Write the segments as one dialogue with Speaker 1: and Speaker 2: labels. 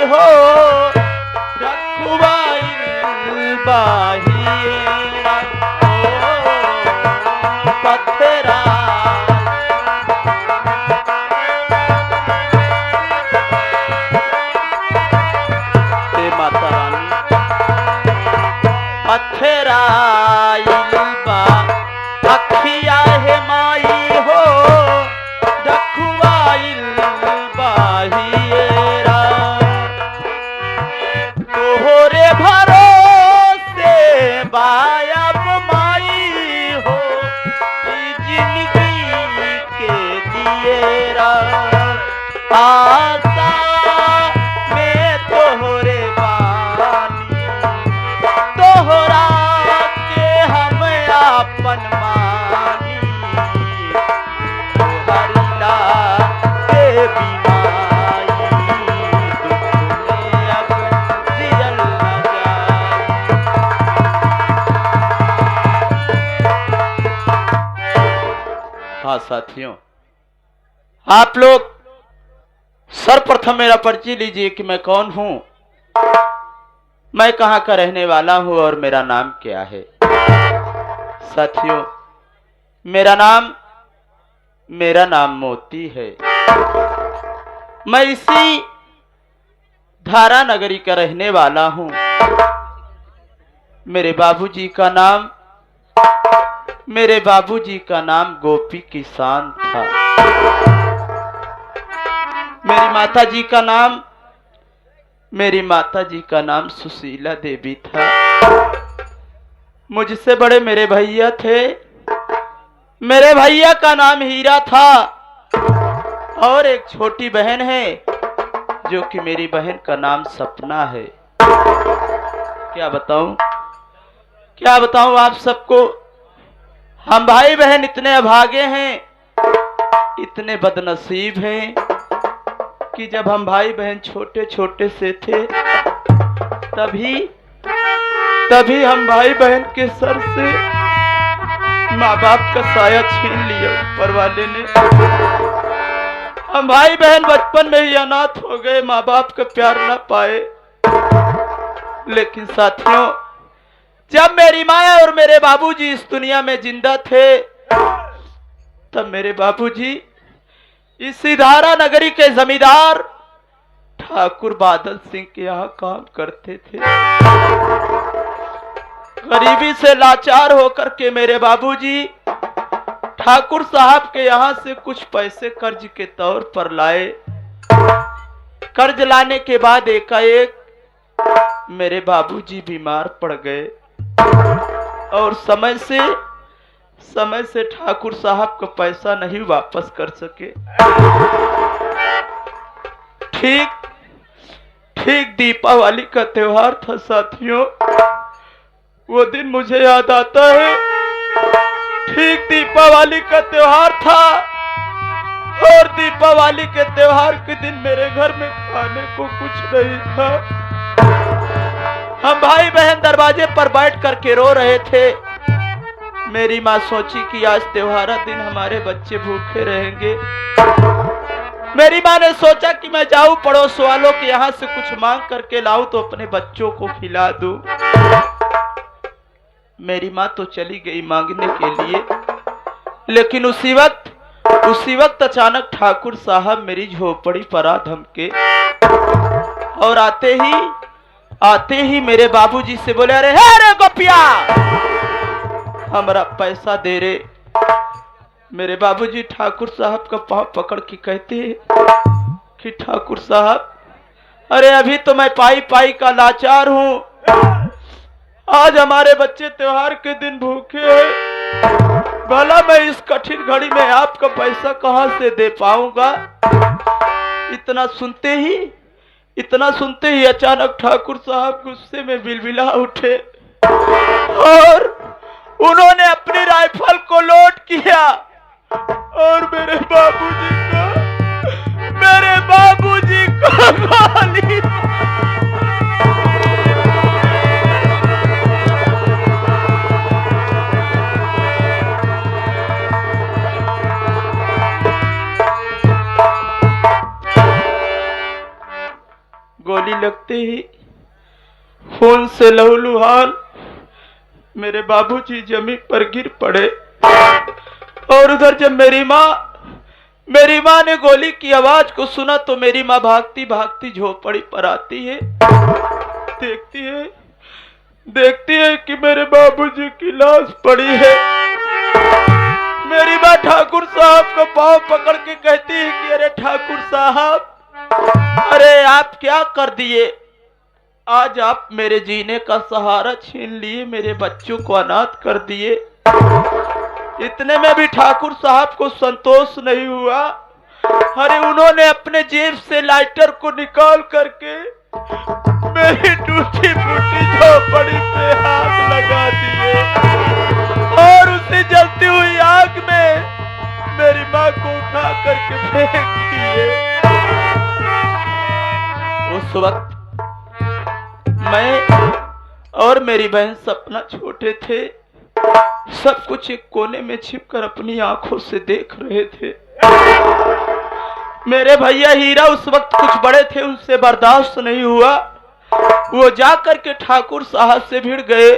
Speaker 1: हो रखवाइल बाहिरा ओ पत्थरा ते माता रानी पत्थराइल बा अखिया है माई हो रखवाइल बाहिरा तोहरे भरोसे बायब माई हो ई जिंदगी के दिएरा आशा में तोहरे बानी तोहरा के हम अपन मानी तोहरिला के बिनाई दुख में अब जियल न जाए। हाँ साथियों, आप लोग सर्वप्रथम मेरा परिचय लीजिए कि मैं कौन हूं, मैं कहां का रहने वाला हूं और मेरा नाम क्या है। साथियों, मेरा नाम मोती है। मैं इसी धारा नगरी का रहने वाला हूं। मेरे बाबूजी का नाम गोपी किसान था। मेरी माताजी का नाम सुशीला देवी था। मुझसे बड़े मेरे भैया थे। मेरे भैया का नाम हीरा था और एक छोटी बहन है जो कि मेरी बहन का नाम सपना है। क्या बताऊं आप सबको। हम भाई बहन इतने अभागे हैं, इतने बदनसीब हैं कि जब हम भाई बहन छोटे छोटे से थे तभी हम भाई बहन के सर से माँ बाप का साया छीन लिया ऊपर वाले ने। हम भाई बहन बचपन में ही अनाथ हो गए, माँ बाप का प्यार ना पाए। लेकिन साथियों, जब मेरी माँ और मेरे बाबूजी इस दुनिया में जिंदा थे तब मेरे बाबूजी इसी धारा नगरी के जमींदार ठाकुर बादल सिंह के यहाँ काम करते थे। गरीबी से लाचार होकर के मेरे बाबूजी ठाकुर साहब के यहाँ से कुछ पैसे कर्ज के तौर पर लाए। कर्ज लाने के बाद एकाएक मेरे बाबूजी बीमार पड़ गए और समय से ठाकुर साहब का पैसा नहीं वापस कर सके। ठीक दीपावली का त्योहार था साथियों। वो दिन मुझे याद आता है। ठीक दीपावली का त्योहार था और दीपावली के त्योहार के दिन मेरे घर में खाने को कुछ नहीं था। हम भाई बहन दरवाजे पर बैठ करके रो रहे थे। मेरी माँ सोची कि आज त्योहारा दिन हमारे बच्चे भूखे रहेंगे। मेरी माँ ने सोचा कि मैं जाऊं पड़ोस वालों के यहाँ से कुछ मांग करके लाऊं तो अपने बच्चों को खिला दूं। मेरी माँ तो चली गई मांगने के लिए, लेकिन उसी वक्त अचानक ठाकुर साहब मेरी झोपड़ी पर आ धमके और आते ही मेरे बाबूजी से बोले, अरे हे गोपिया, हमारा पैसा दे रे। मेरे बाबूजी ठाकुर साहब का पांव पकड़ के कहते हैं कि ठाकुर साहब, अरे अभी तो मैं पाई का लाचार हूं। आज हमारे बच्चे त्योहार के दिन भूखे हैं। भला मैं इस कठिन घड़ी में आपका पैसा कहां से दे पाऊंगा। इतना सुनते ही अचानक ठाकुर साहब गुस्से में बिलबिला उठे और उन्होंने अपनी राइफल को लोड किया और मेरे बाबूजी को गोली। लगते ही खून से लहूलुहान मेरे बाबूजी जमीन पर गिर पड़े। और उधर जब मेरी माँ ने गोली की आवाज को सुना तो मेरी माँ भागती भागती झोपड़ी पर आती है, देखती है कि मेरे बाबूजी की लाश पड़ी है। मेरी माँ ठाकुर साहब को पांव पकड़ के कहती है कि अरे ठाकुर साहब, अरे आप क्या कर दिए? आज आप मेरे जीने का सहारा छीन लिए, मेरे बच्चों को अनाथ कर दिए। इतने में भी ठाकुर साहब को संतोष नहीं हुआ। अरे उन्होंने अपने जेब से लाइटर को निकाल करके मेरी टूटी फूटी झोपड़ी पे हाथ लगा दिए और उसे जलती हुई आग में मेरी माँ को उठा करके फेंक दिए। उस वक्त मैं और मेरी बहन सपना छोटे थे, सब कुछ एक कोने में छिपकर अपनी आंखों से देख रहे थे। मेरे भैया हीरा उस वक्त कुछ बड़े थे, उनसे बर्दाश्त नहीं हुआ। वो जाकर के ठाकुर साहब से भिड़ गए,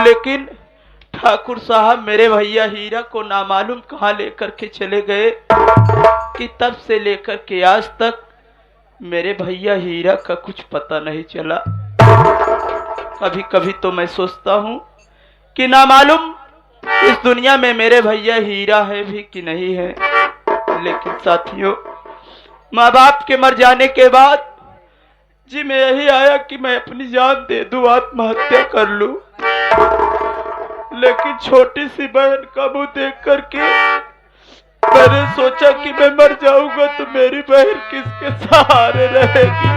Speaker 1: लेकिन ठाकुर साहब मेरे भैया हीरा को नामालूम कहां लेकर के चले गए कि तब से लेकर के आज तक मेरे भैया हीरा का कुछ पता नहीं चला। कभी कभी तो मैं सोचता हूं कि नामालूम इस दुनिया में मेरे भैया हीरा है भी कि नहीं है। लेकिन साथियों, माँ बाप के मर जाने के बाद जी मैं यही आया कि मैं अपनी जान दे दूं, आत्महत्या कर लूं। लेकिन छोटी सी बहन का मुंह देख करके मैंने सोचा कि मैं मर जाऊंगा तो मेरी बहन किसके सहारे रहेगी।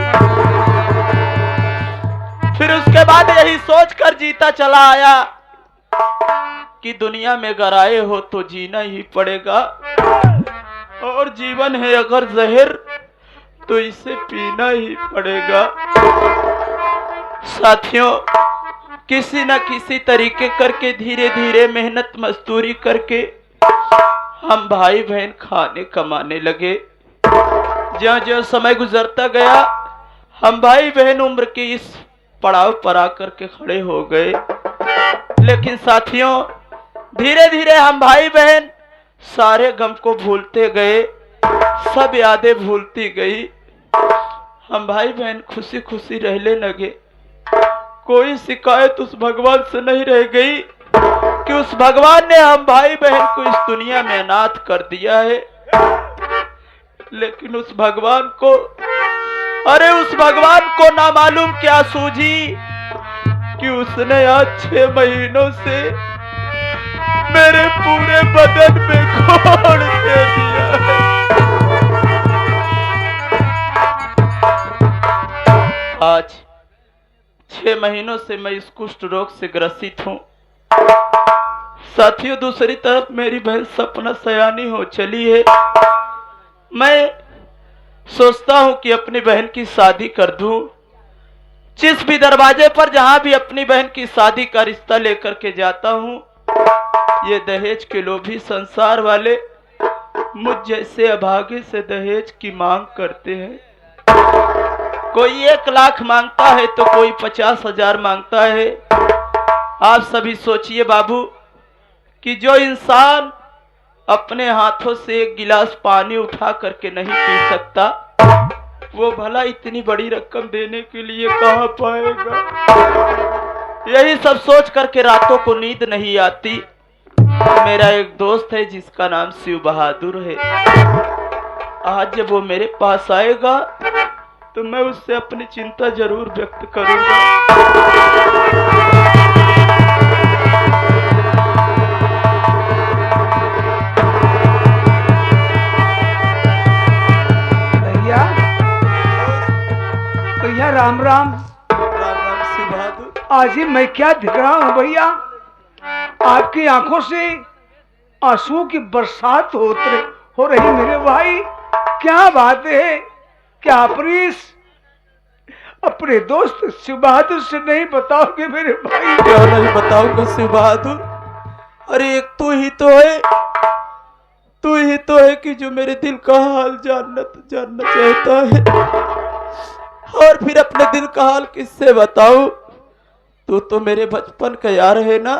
Speaker 1: फिर उसके बाद यही सोचकर जीता चला आया कि दुनिया में अगर आए हो तो जीना ही पड़ेगा, और जीवन है अगर जहर तो इसे पीना ही पड़ेगा। साथियों, किसी न किसी तरीके करके धीरे धीरे मेहनत मजदूरी करके हम भाई बहन खाने कमाने लगे। ज्यों ज्यों समय गुजरता गया हम भाई बहन उम्र के इस पड़ाव पर आकर के खड़े हो गए। लेकिन साथियों, धीरे धीरे हम भाई बहन सारे गम को भूलते गए, सब यादें भूलती गई। हम भाई बहन खुशी खुशी रहने लगे। कोई शिकायत उस भगवान से नहीं रह गई कि उस भगवान ने हम भाई बहन को इस दुनिया में अनाथ कर दिया है। लेकिन उस भगवान को, अरे उस भगवान को ना मालूम क्या सूझी कि उसने आज 6 महीनों से मेरे पूरे बदन में खोड़ दे दिया है। आज 6 महीनों से मैं इस कुष्ठ रोग से ग्रसित हूं। साथियों, दूसरी तरफ मेरी बहन सपना सयानी हो चली है। मैं सोचता हूं कि अपनी बहन की शादी कर दूं। जिस भी दरवाजे पर जहां भी अपनी बहन की शादी का रिश्ता लेकर के जाता हूं, ये दहेज के लोभी संसार वाले मुझ जैसे अभागे से दहेज की मांग करते हैं। कोई 1 लाख मांगता है तो कोई 50,000 मांगता है। आप सभी सोचिए बाबू कि जो इंसान अपने हाथों से 1 गिलास पानी उठा करके नहीं पी सकता, वो भला इतनी बड़ी रकम देने के लिए कहां पाएगा। यही सब सोच करके रातों को नींद नहीं आती। मेरा एक दोस्त है जिसका नाम शिव बहादुर है। आज जब वो मेरे पास आएगा तो मैं उससे अपनी चिंता जरूर व्यक्त करूंगा।
Speaker 2: भैया राम राम।
Speaker 1: राम राम शिव बहादुर।
Speaker 2: आज ही मैं क्या दिख रहा हूँ भैया, आपकी आंखों से आंसुओं की बरसात हो रही मेरे भाई। क्या बात है, क्या प्रीस अपने दोस्त शिव बहादुर से नहीं बताओगे मेरे भाई?
Speaker 1: क्यों नहीं बताऊंगा शिव बहादुर। अरे एक तू ही तो है कि जो मेरे दिल का हाल जानना चाहता है। और फिर अपने दिल का हाल किससे बताऊं? तू तो मेरे बचपन का यार है ना।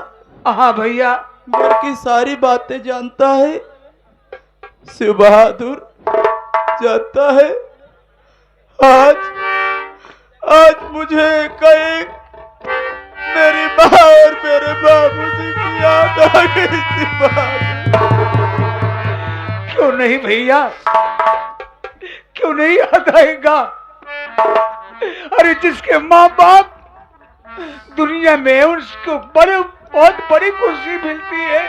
Speaker 2: हाँ भैया।
Speaker 1: घर की सारी बातें जानता है। शिव बहादुर जानता है, आज आज मुझे कहीं मेरी माँ और मेरे बाबूजी की याद आ गई। शिव बहादुर
Speaker 2: क्यों नहीं भैया, क्यों नहीं याद आएगा? अरे जिसके माँ बाप दुनिया में उसको बहुत बड़ी खुशी मिलती है,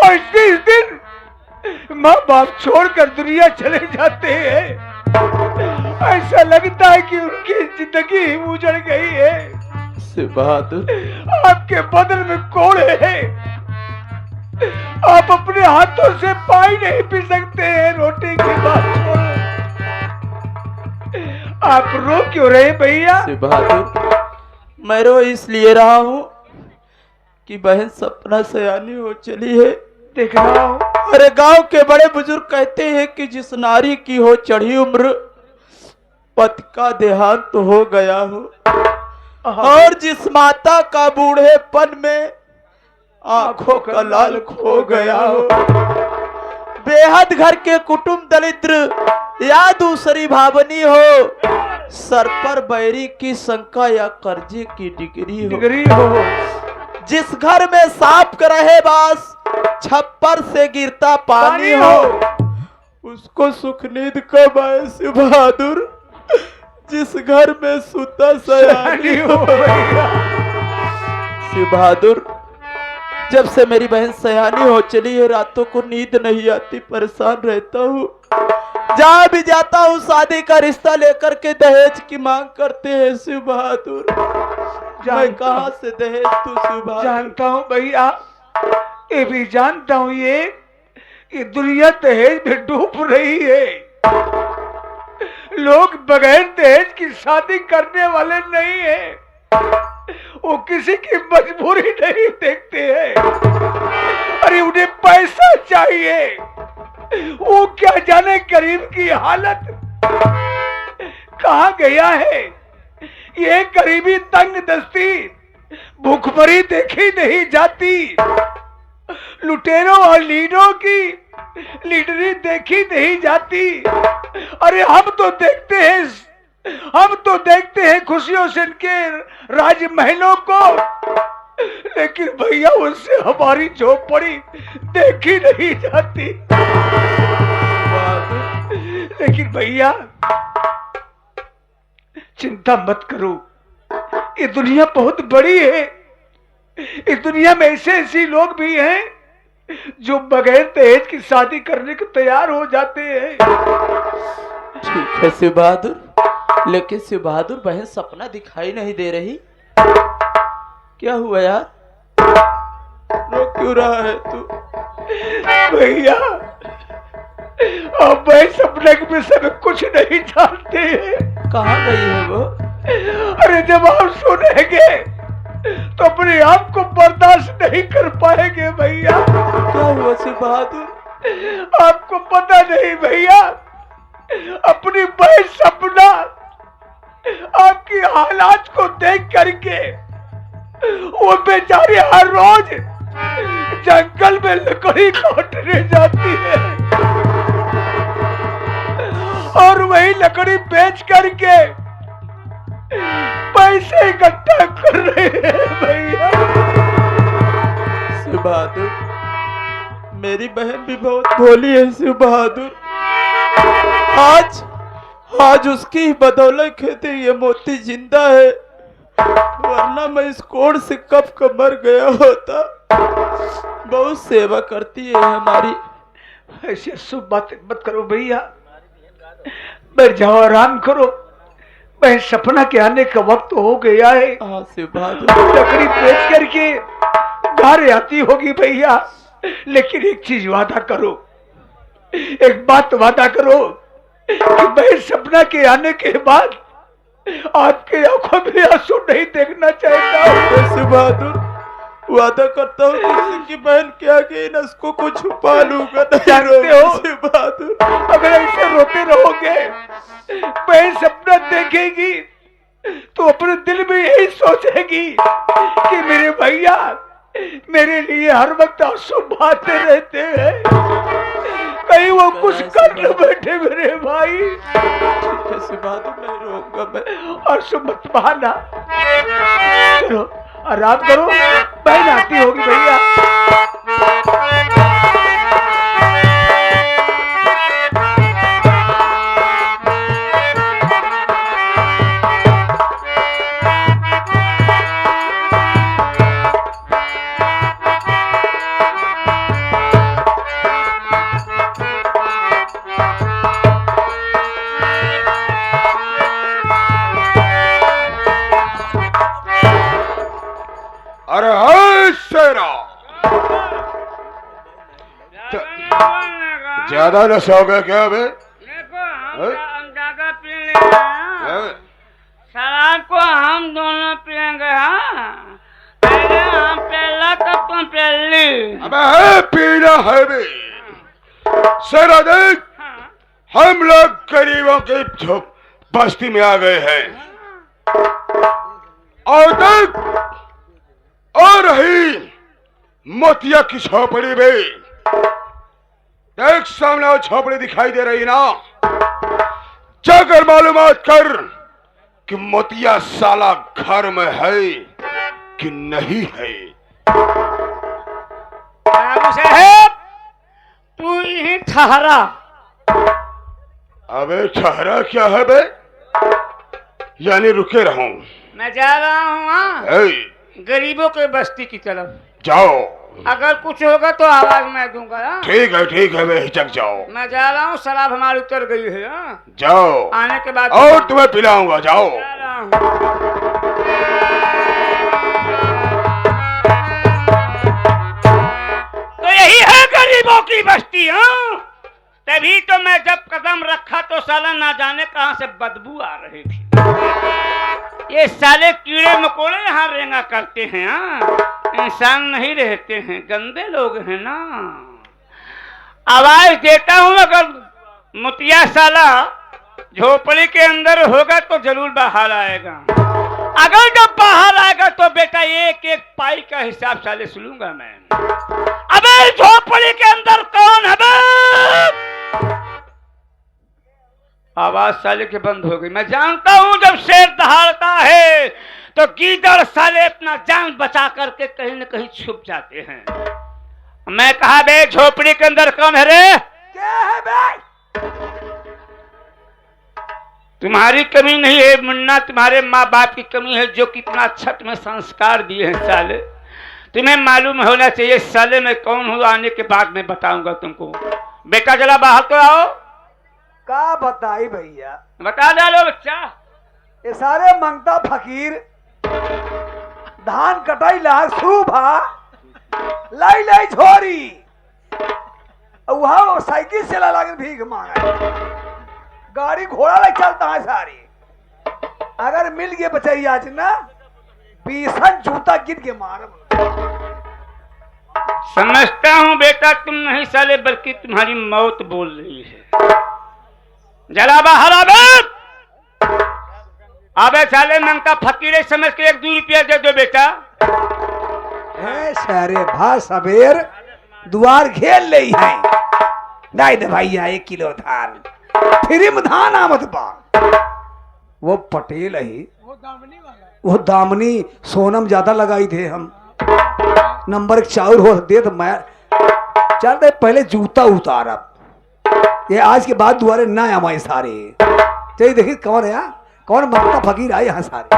Speaker 2: और जिस दिन माँ बाप छोड़कर दुनिया चले जाते हैं, ऐसा लगता है कि उनकी जिंदगी ही उजड़ गई है।
Speaker 1: शिव बहादुर,
Speaker 2: आपके बदन में कोड़े हैं, आप अपने हाथों से पानी नहीं पी सकते हैं। रोटी की बात छोड़ो, आप रो क्यों रहे भैया?
Speaker 1: शिव बहादुर, मैं रो इसलिए रहा हूँ कि बहन सपना सयानी हो चली है।
Speaker 2: देख रहा हूँ।
Speaker 1: अरे गांव के बड़े बुजुर्ग कहते हैं कि जिस नारी की हो चढ़ी उम्र, पति का देहांत तो हो गया हो, और जिस माता का बूढ़ेपन में आंखों का लाल खो गया हो, बेहद घर के कुटुंब दरिद्र या दूसरी भावनी हो, सर पर बैरी की शंका या कर्जे की डिग्री हो, जिस घर में सांप का रहे बास, छप्पर से गिरता पानी हो, उसको सुख नींद कब आए? शिव बहादुर, जिस घर में सुता सयानी हो। शिव बहादुर, जब से मेरी बहन सयानी हो चली है, रातों को नींद नहीं आती, परेशान रहता हूँ। जहाँ भी जाता हूँ शादी का रिश्ता लेकर के दहेज की मांग करते हैं। शिव बहादुर, मैं कहाँ से दहेज तू? शिव बहादुर,
Speaker 2: जानता हूँ भैया, ये भी जानता हूँ, ये दुनिया दहेज में डूब रही है। लोग बगैर दहेज की शादी करने वाले नहीं है, वो किसी की मजबूरी नहीं देखते हैं। अरे उन्हें पैसा चाहिए, वो क्या जाने गरीब की हालत कहाँ गया है। ये गरीबी तंग दस्ती भूखमरी देखी नहीं जाती, लुटेरों और लीडरों की लीडरी देखी नहीं जाती। अरे हम तो देखते हैं खुशियों से इनके राजमहलों को, लेकिन भैया उससे हमारी झोपड़ी देखी नहीं जाती। लेकिन भैया चिंता मत करो, ये दुनिया बहुत बड़ी है। इस दुनिया में ऐसे लोग भी हैं जो बगैर दहेज की शादी करने को तैयार हो जाते हैं।
Speaker 1: ठीक है शिव बहादुर, लेकिन शिव बहादुर बहन सपना दिखाई नहीं दे रही, क्या हुआ यार? रो क्यों रहा है तू?
Speaker 2: भैया अब मैं सपने के विषय में कुछ नहीं जानते हैं।
Speaker 1: कहाँ गई है वो?
Speaker 2: अरे जब आप सुनेंगे तो अपने आप को बर्दाश्त नहीं कर पाएंगे भैया।
Speaker 1: क्या हुआ शिव बहादुर?
Speaker 2: आपको पता नहीं भैया, अपनी बहन सपना आपकी हालात को देख करके वो बेचारी हर रोज जंगल में लकड़ी काटने जाती है, और वही लकड़ी बेच करके पैसे इकट्ठा कर रहे हैं भैया।
Speaker 1: शिव बहादुर, मेरी बहन भी बहुत भोली है शिव बहादुर। आज उसकी ही बदौलत कहते ये मोती जिंदा है, वरना मैं इस कोड़ से कब का मर गया होता। बहुत सेवा करती है हमारी।
Speaker 2: ऐसे शुभ बातें मत करो भैया, बैठ जाओ, आराम करो। मैं सपना के आने का वक्त हो गया है।
Speaker 1: हाँ शिव बहादुर,
Speaker 2: लकड़ी बेच करके घर आती होगी भैया, लेकिन एक चीज वादा करो, एक बात वादा करो कि मैं सपना के आने के बाद आपके आंखों में आंसू नहीं देखना चाहता हूँ।
Speaker 1: शिव बहादुर, वादा करता हूँ किसी की बहन के आगे इन उसको कुछ छुपा लूंगा।
Speaker 2: जानते हो
Speaker 1: से बहादुर,
Speaker 2: अगर ऐसे रोते रहोगे बहन सपना देखेगी तो अपने दिल में यही सोचेगी कि मेरे भैया मेरे लिए हर वक्त आंसू बहाते रहते हैं, कहीं वो कुछ कर न बैठे मेरे भाई।
Speaker 1: कैसे बहादुर नहीं रहूंगा मैं।
Speaker 2: और सुन मत बहाना, चलो आराम करो, बहन आती होगी भैया।
Speaker 3: अरे हाय शेरा, ज्यादा नशा हो गया क्या बे?
Speaker 4: देखो हम ज्यादा पी लेंगे, शराब को हम दोनों पियेंगे। हाँ पहले हम पहला तब तुम पहली।
Speaker 3: अबे है पीना है बे। शेरा देख, हम लोग गरीबों की बस्ती में आ गए हैं और देख और रही मोतिया की झोपड़ी में, देख सामने वो झोपड़ी दिखाई दे रही ना, जाकर मालूमात कर कि मोतिया साला घर में है कि नहीं है।
Speaker 4: बाबू साहब तू यहीं ठहरा।
Speaker 3: अबे ठहरा क्या है बे? यानी रुके रहूं?
Speaker 4: मैं जा रहा हूँ
Speaker 3: है,
Speaker 4: गरीबों के बस्ती की तरफ।
Speaker 3: जाओ।
Speaker 4: अगर कुछ होगा तो आवाज मैं दूंगा। हाँ?
Speaker 3: ठीक है बेहिचक जाओ।
Speaker 4: मैं जा रहा हूँ, शराब हमारी उतर गई है। हाँ?
Speaker 3: जाओ,
Speaker 4: आने के बाद
Speaker 3: और तुम्हें पिलाऊंगा, जाओ।
Speaker 4: जा रहा हूँ। तो यही है गरीबों की बस्ती। हाँ तभी तो मैं जब कदम रखा तो साला ना जाने कहां से बदबू आ रही थी। ये साले कीड़े मकोड़े यहाँ रेंगा करते हैं। हाँ इंसान नहीं रहते हैं, गंदे लोग हैं ना। आवाज देता हूं, अगर मुतिया साला झोपड़ी के अंदर होगा तो जरूर बाहर आएगा। अगर जब बाहर आएगा तो बेटा एक एक पाई का हिसाब साले सुनूंगा मैं। अबे झोपड़ी के अंदर कौन है बे? आवाज साले के बंद हो गई। मैं जानता हूं जब शेर दहाड़ता है तो गीदड़ साले अपना जान बचा करके कहीं न कहीं छुप जाते हैं। मैं कहा बे झोपड़ी के अंदर कौन है रे?
Speaker 2: क्या है भाई?
Speaker 4: तुम्हारी कमी नहीं है मुन्ना, तुम्हारे माँ बाप की कमी है जो कितना अच्छा तुम्हें संस्कार दिए हैं साले। तुम्हें मालूम होना चाहिए साले मैं कौन हूँ। आने के बाद मैं बताऊंगा तुमको। बेटा जरा बाहर तो आओ।
Speaker 2: का बताई भैया?
Speaker 4: बता डालो बच्चा।
Speaker 2: ये सारे मंगता फकीर धान कटाई ला सुबह लाई लाई झोरी, वहां साइकिल से ला के भीख मांगा, गाड़ी घोड़ा लाई चलता है सारी। अगर मिल गए बचाई आज ना 20 जूता गिर के मार।
Speaker 4: समझता हूँ बेटा तुम नहीं साले बल्कि तुम्हारी मौत बोल रही है। जरा बाहर आबे। अबे साले मंगता फकीरे समझ के 1-2 रुपया दे दो बेटा।
Speaker 2: सारे भा सबेर द्वार घेर ले है। दाई दे भैया 1 किलो धान फ्री में धान आमद बा। वो पटेल है, वो दामनी सोनम ज्यादा लगाई थे हम। नंबर 1 चाउर हो दे तो मैं चल दे पहले जूता उतारब। ये आज के बाद दोबारा ना हमारे सारे चाहिए। देखिए कौन है यहाँ, कौन मंगता फकीर आए यहाँ सारे।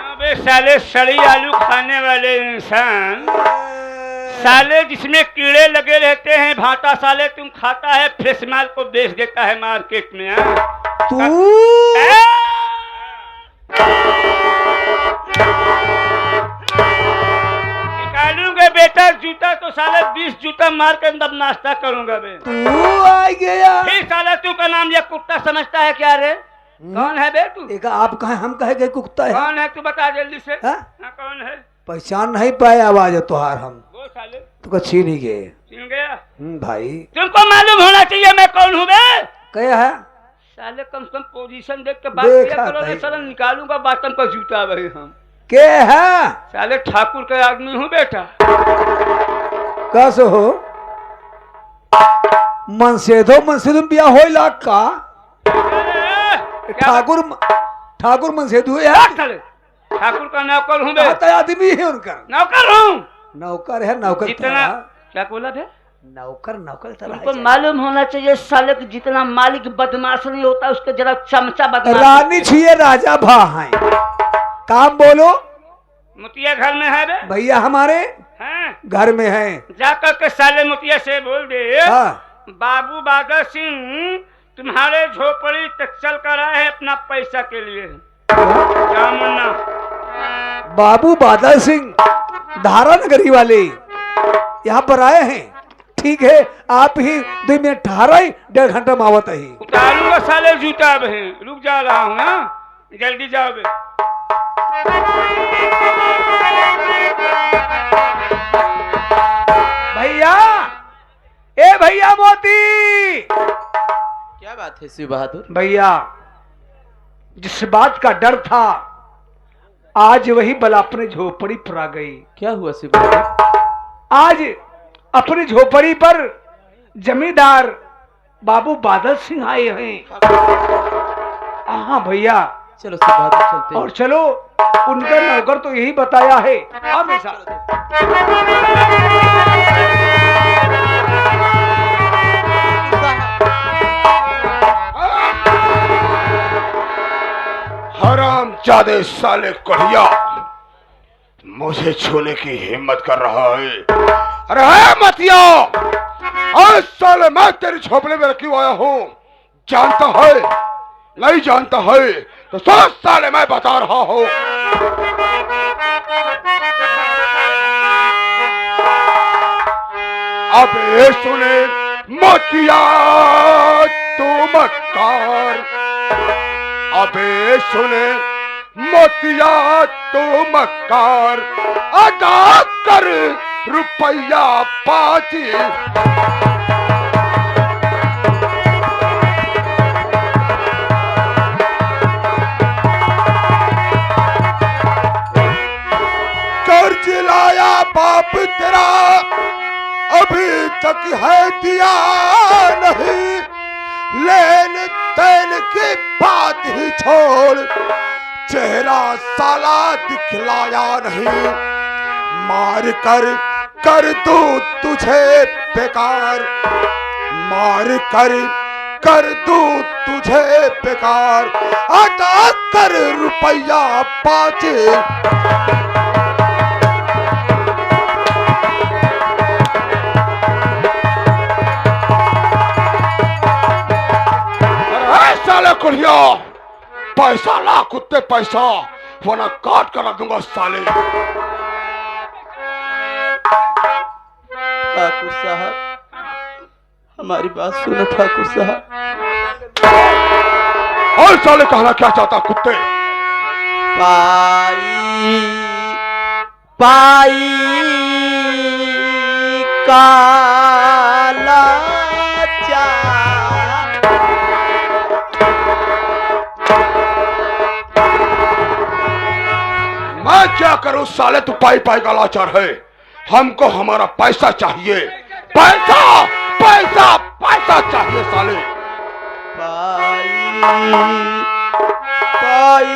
Speaker 4: अबे साले सड़ी आलू खाने वाले इंसान, साले जिसमें कीड़े लगे रहते हैं भाटा साले तुम खाता है, फ्रेश माल को बेच देता है मार्केट में।
Speaker 2: तू
Speaker 4: निकालूंगा बेटा मार जूता तो साले 20 जूता मार के तब नाश्ता करूंगा बे।
Speaker 2: तू आ गया।
Speaker 4: फिर साले तू का नाम ये कुत्ता समझता है क्या रे? कौन है बे तू?
Speaker 2: एक आप कहे हम कहे कि कुत्ता है।
Speaker 4: कौन है तू बता जल्दी से।
Speaker 2: हाँ?
Speaker 4: हाँ, कौन है?
Speaker 2: पहचान नहीं पाए आवाज है तुहार हम
Speaker 4: वो साले
Speaker 2: तो छीन ही गए।
Speaker 4: चिन गया।
Speaker 2: भाई
Speaker 4: तुमको मालूम होना चाहिए मैं कौन हूँ बे।
Speaker 2: क्या है?
Speaker 4: साले कम से कम पोजीशन देख के बात
Speaker 2: देखा
Speaker 4: किया करो।
Speaker 2: भाई।
Speaker 4: साला निकालूंगा बातन का जूता भाई हम।
Speaker 2: के है?
Speaker 4: साले ठाकुर का आदमी हूँ बेटा।
Speaker 2: कैसे हो? मन से तुम बिया हो लाख का ठाकुर मन से हुए है।
Speaker 4: ठाकुर का नौकर हूँ बे।
Speaker 2: आदमी है उनका
Speaker 4: नौकर हूँ।
Speaker 2: नौकर है नौकर
Speaker 4: जितना क्या बोला बे?
Speaker 2: नौकर नौकर
Speaker 4: तुमको मालूम होना चाहिए साले कि जितना मालिक बदमाश नहीं होता उसके जरा चमचा बदमाश।
Speaker 2: रानी छिए राजा भा है। काम बोलो।
Speaker 4: मुतिया घर में है बे।
Speaker 2: भैया हमारे
Speaker 4: हैं?
Speaker 2: घर में है।
Speaker 4: जाकर के साले मुतिया से बोल दे
Speaker 2: हाँ।
Speaker 4: बाबू बादल सिंह तुम्हारे झोपड़ी तक चल कर आए हैं अपना पैसा के लिए। क्या मुन्ना?
Speaker 2: बाबू बादल सिंह धारा नगरी वाले यहाँ पर आए हैं। ठीक है आप ही 2 मिनट ठहरा ही 1.5 घंटा में आवत ही।
Speaker 4: उतारूंगा साले जूता बहन। रुक जा रहा हूँ ना जल्दी जाओ बे।
Speaker 2: भैया ए भैया मोती।
Speaker 1: क्या बात है शिव बहादुर?
Speaker 2: भैया जिस बात का डर था आज वही बल अपने झोपड़ी पर आ गई।
Speaker 1: क्या हुआ शिव बहादुर?
Speaker 2: आज अपनी झोपड़ी पर जमींदार बाबू बादल सिंह आए हैं। हाँ भैया
Speaker 1: चलो शिव बहादुर चलते हैं।
Speaker 2: और चलो उनका नौकर तो यही बताया है। हाँ मेरे साथ।
Speaker 3: हराम जादे साले कढ़िया मुझे छूने की हिम्मत कर रहा है। अरे है मतिया आज साले मैं तेरी झोपड़े में रखी आया हूँ। जानता है नहीं जानता है तो सोच साले मैं बता रहा हूँ। अब ये सुने मोतिया तू मक्कार। अबे सुने मोतिया तू मक्कार अदा कर रुपया 5। कर्ज लाया बाप तेरा अभी तक है दिया नहीं। लेन देन की बात ही छोड़ चेहरा साला दिखलाया नहीं। मार कर दूं तुझे बेकार। मार कर दूं तुझे बेकार अदा कर रुपया 5। साले कुड़िया पैसा ला कुत्ते पैसा वरना काट कर रख दूंगा साले।
Speaker 1: ठाकुर साहब हमारी बात सुनो ठाकुर साहब।
Speaker 3: और साले कहना क्या चाहता कुत्ते?
Speaker 1: पाई पाई काला
Speaker 3: मैं क्या करूं साले तू पाई पाई का लाचार है। हमको हमारा पैसा चाहिए। पैसा पैसा पैसा चाहिए साले।
Speaker 1: पाई पाई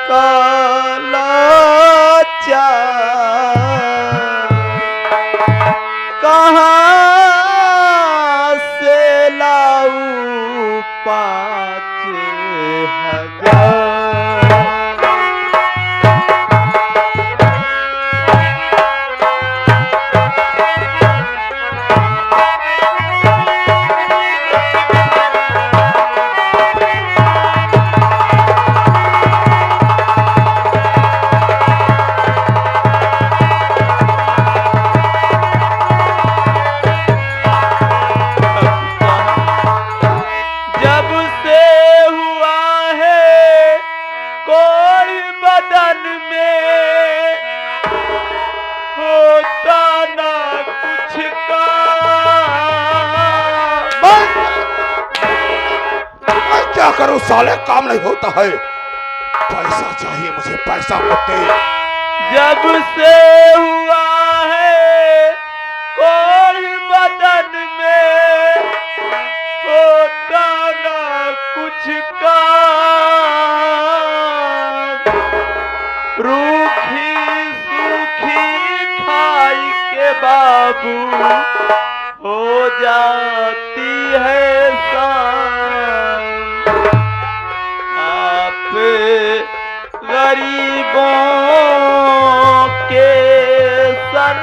Speaker 1: काला कहाँ से लाऊं 5,000।
Speaker 3: क्या करूं साले, काम नहीं होता है। पैसा चाहिए मुझे, पैसा कुत्ते।
Speaker 1: जब से हुआ है कोई बदन में होता ना कुछ काम, रूखी सूखी खाई के बाबू हो जाती है शाम। आप गरीबों के सर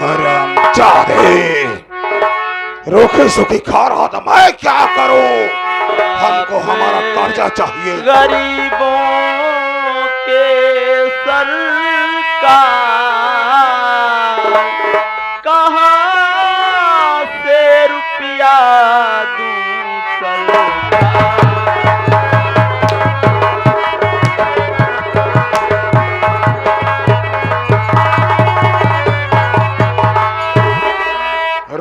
Speaker 3: हरामजादे, रूखी सूखी खा रहा था, मैं क्या करूं। हमको हमारा कर्जा चाहिए।
Speaker 1: गरीबों के सरकार कहाँ से रुपया दूं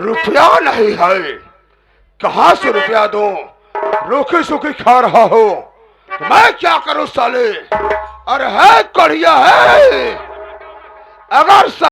Speaker 3: रुपया नहीं है, कहां से रुपया दूं। रूखी सूखी खा रहा हो तो मैं क्या करूं साले। अरे है कढ़िया है, अगर